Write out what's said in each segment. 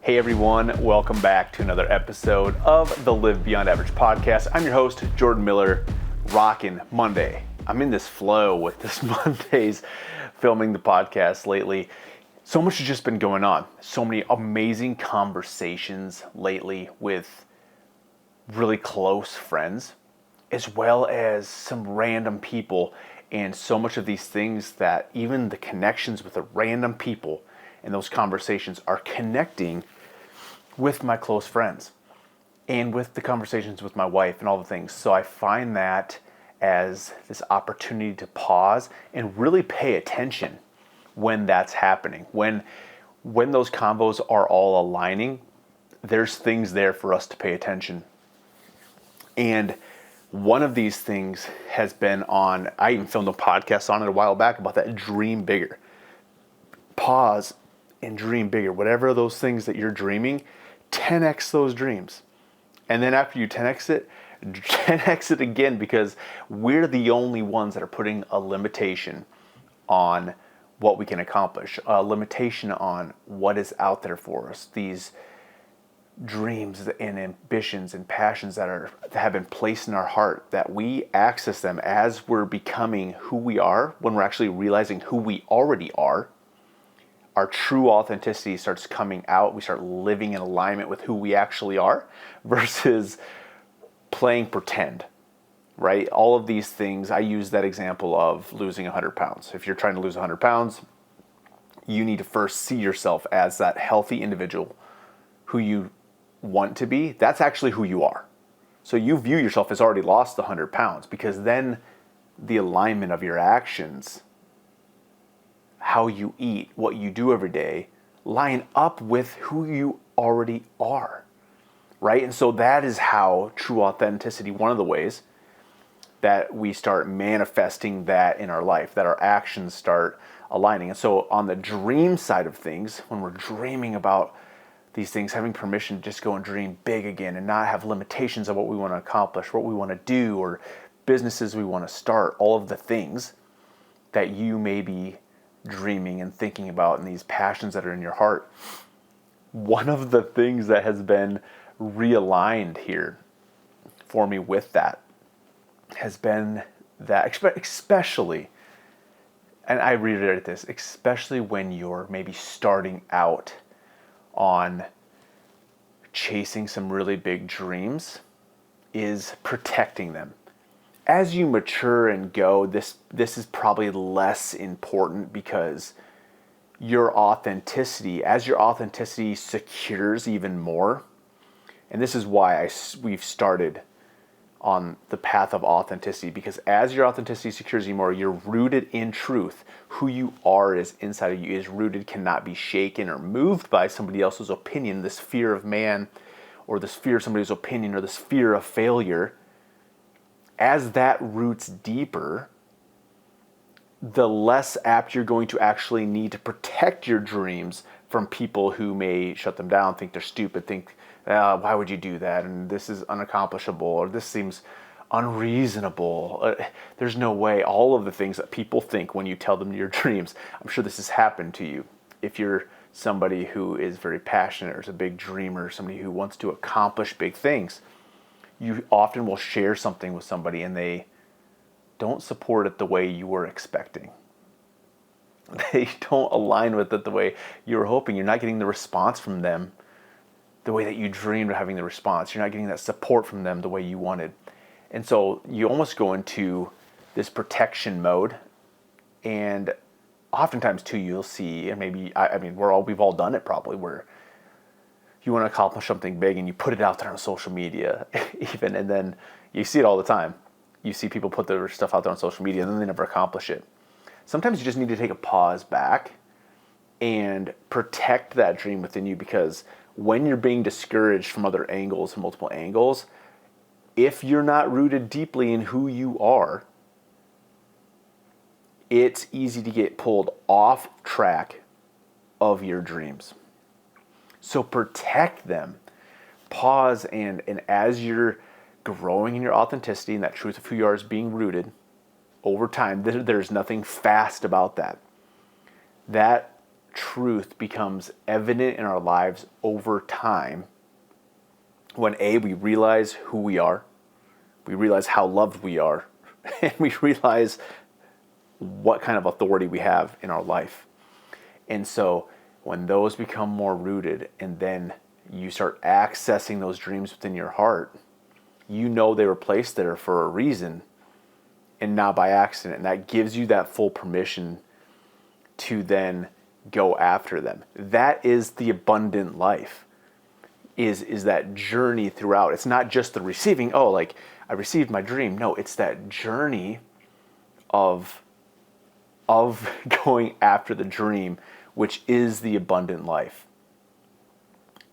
Hey everyone, welcome back to another episode of the Live Beyond Average podcast. I'm your host, Jordan Miller, rocking Monday. I'm in this flow with this Mondays filming the podcast lately. So much has just been going on. So many amazing conversations lately with really close friends, as well as some random people, and so much of these things that even the connections with the random people and those conversations are connecting with my close friends and with the conversations with my wife and all the things. So I find that as this opportunity to pause and really pay attention when that's happening. When those convos are all aligning, there's things there for us to pay attention. And one of these things has been on, I even filmed a podcast on it a while back about that dream bigger. Pause and dream bigger. Whatever those things that you're dreaming, 10x those dreams. And then after you 10x it again, because we're the only ones that are putting a limitation on what we can accomplish, a limitation on what is out there for us. These dreams and ambitions and passions that have been placed in our heart, that we access them as we're becoming who we are, when we're actually realizing who we already are. Our true authenticity starts coming out. We start living in alignment with who we actually are versus playing pretend, right? All of these things, I use that example of losing 100 pounds. If you're trying to lose 100 pounds, you need to first see yourself as that healthy individual who you want to be. That's actually who you are. So you view yourself as already lost the 100 pounds, because then the alignment of your actions, how you eat, what you do every day, line up with who you already are, right? And so that is how true authenticity, one of the ways that we start manifesting that in our life, that our actions start aligning. And so on the dream side of things, when we're dreaming about these things, having permission to just go and dream big again and not have limitations of what we want to accomplish, what we want to do, or businesses we want to start, all of the things that you may be dreaming and thinking about, and these passions that are in your heart. One of the things that has been realigned here for me with that has been that, especially, and I reiterate this, especially when you're maybe starting out on chasing some really big dreams, is protecting them. As you mature and go, this is probably less important, because your authenticity, as your authenticity secures even more, and this is why we've started on the path of authenticity, because as your authenticity secures even more, you're rooted in truth. Who you are is inside of you, is rooted, cannot be shaken or moved by somebody else's opinion, this fear of man, or this fear of somebody's opinion, or this fear of failure. As that roots deeper, the less apt you're going to actually need to protect your dreams from people who may shut them down, think they're stupid, think, why would you do that? And this is unaccomplishable, or this seems unreasonable. There's no way. All of the things that people think when you tell them your dreams. I'm sure this has happened to you. If you're somebody who is very passionate, or is a big dreamer, somebody who wants to accomplish big things, you often will share something with somebody and they don't support it the way you were expecting. They don't align with it the way you were hoping. You're not getting the response from them the way that you dreamed of having the response. You're not getting that support from them the way you wanted. And so you almost go into this protection mode. And oftentimes too, you'll see, and maybe, we've all done it probably, where you want to accomplish something big and you put it out there on social media even, and then you see it all the time. You see people put their stuff out there on social media and then they never accomplish it. Sometimes you just need to take a pause back and protect that dream within you, because when you're being discouraged from other angles, from multiple angles, if you're not rooted deeply in who you are, it's easy to get pulled off track of your dreams. So protect them. Pause, and as you're growing in your authenticity and that truth of who you are is being rooted over time, there's nothing fast about that. That truth becomes evident in our lives over time when we realize who we are, we realize how loved we are, and we realize what kind of authority we have in our life. And so when those become more rooted, and then you start accessing those dreams within your heart, you know they were placed there for a reason and not by accident. And that gives you that full permission to then go after them. That is the abundant life, is that journey throughout. It's not just the receiving, oh, like I received my dream. No, it's that journey of going after the dream, which is the abundant life.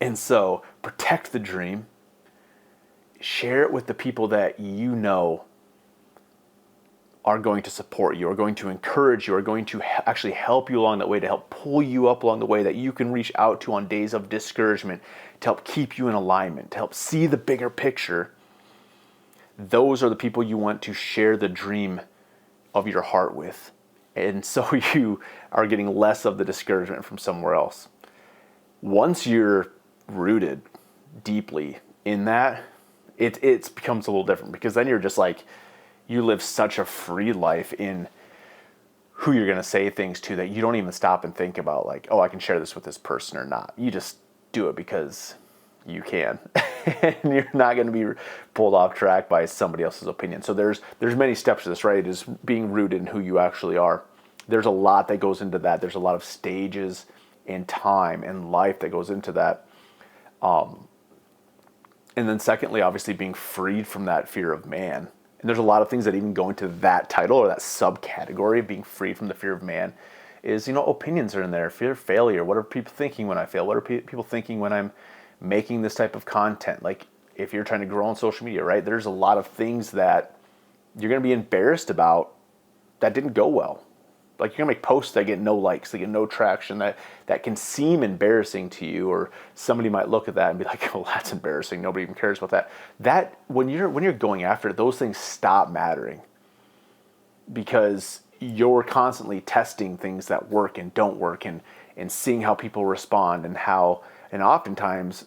And so protect the dream, share it with the people that you know are going to support you, are going to encourage you, are going to actually help you along that way, to help pull you up along the way, that you can reach out to on days of discouragement, to help keep you in alignment, to help see the bigger picture. Those are the people you want to share the dream of your heart with. And so you are getting less of the discouragement from somewhere else. Once you're rooted deeply in that, it becomes a little different, because then you're just like, you live such a free life in who you're going to say things to, that you don't even stop and think about like, oh, I can share this with this person or not. You just do it because you can. And you're not going to be pulled off track by somebody else's opinion. So there's many steps to this, right? It is being rooted in who you actually are. There's a lot that goes into that. There's a lot of stages and time and life that goes into that. And then secondly, obviously being freed from that fear of man. And there's a lot of things that even go into that title or that subcategory of being freed from the fear of man. Is, opinions are in there, fear of failure. What are people thinking when I fail? What are people thinking when I'm making this type of content? Like if you're trying to grow on social media, right? There's a lot of things that you're going to be embarrassed about that didn't go well. Like you're going to make posts that get no likes, that get no traction, that can seem embarrassing to you, or somebody might look at that and be like, oh, that's embarrassing. Nobody even cares about that. That when you're going after it, those things stop mattering, because you're constantly testing things that work and don't work, and seeing how people respond, and oftentimes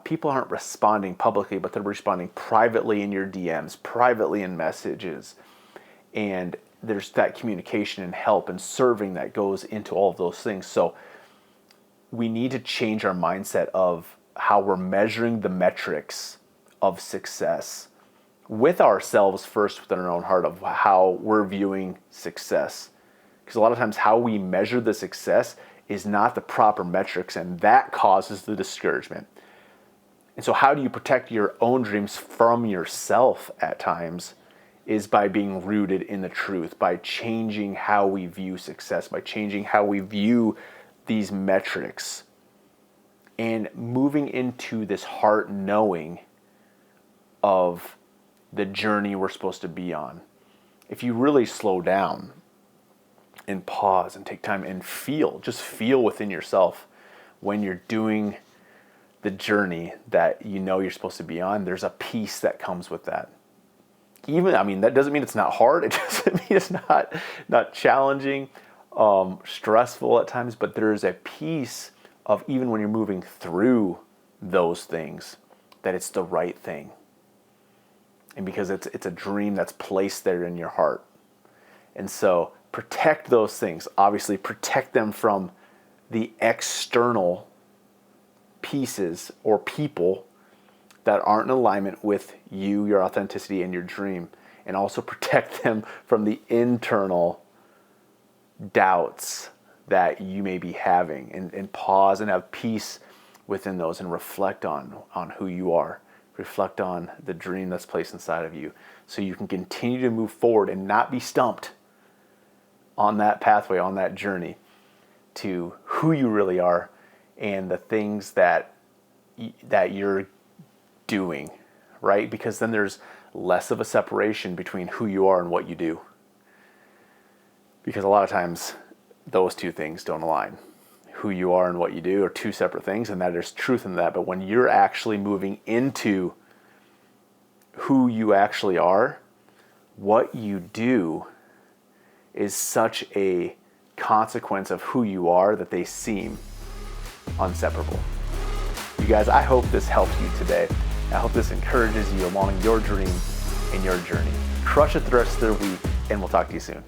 people aren't responding publicly, but they're responding privately in your DMs, privately in messages. And there's that communication and help and serving that goes into all of those things. So we need to change our mindset of how we're measuring the metrics of success with ourselves first, within our own heart, of how we're viewing success. Because a lot of times how we measure the success is not the proper metrics, and that causes the discouragement. And so how do you protect your own dreams from yourself at times? Is by being rooted in the truth, by changing how we view success, by changing how we view these metrics, and moving into this heart knowing of the journey we're supposed to be on. If you really slow down and pause and take time and just feel within yourself when you're doing the journey that you're supposed to be on, there's a peace that comes with that. That doesn't mean it's not hard. It doesn't mean it's not challenging, stressful at times, but there's a piece of, even when you're moving through those things, that it's the right thing. And because it's a dream that's placed there in your heart. And so protect those things. Obviously, protect them from the external pieces or people that aren't in alignment with you, your authenticity, and your dream. And also protect them from the internal doubts that you may be having. And pause and have peace within those, and reflect on who you are. Reflect on the dream that's placed inside of you, so you can continue to move forward and not be stumped on that pathway, on that journey to who you really are and the things that you're doing, right? Because then there's less of a separation between who you are and what you do. Because a lot of times those two things don't align. Who you are and what you do are two separate things, and that there's truth in that. But when you're actually moving into who you actually are, what you do is such a consequence of who you are that they seem inseparable. You guys, I hope this helps you today. I hope this encourages you along your dream and your journey. Crush it the rest of the week, and we'll talk to you soon.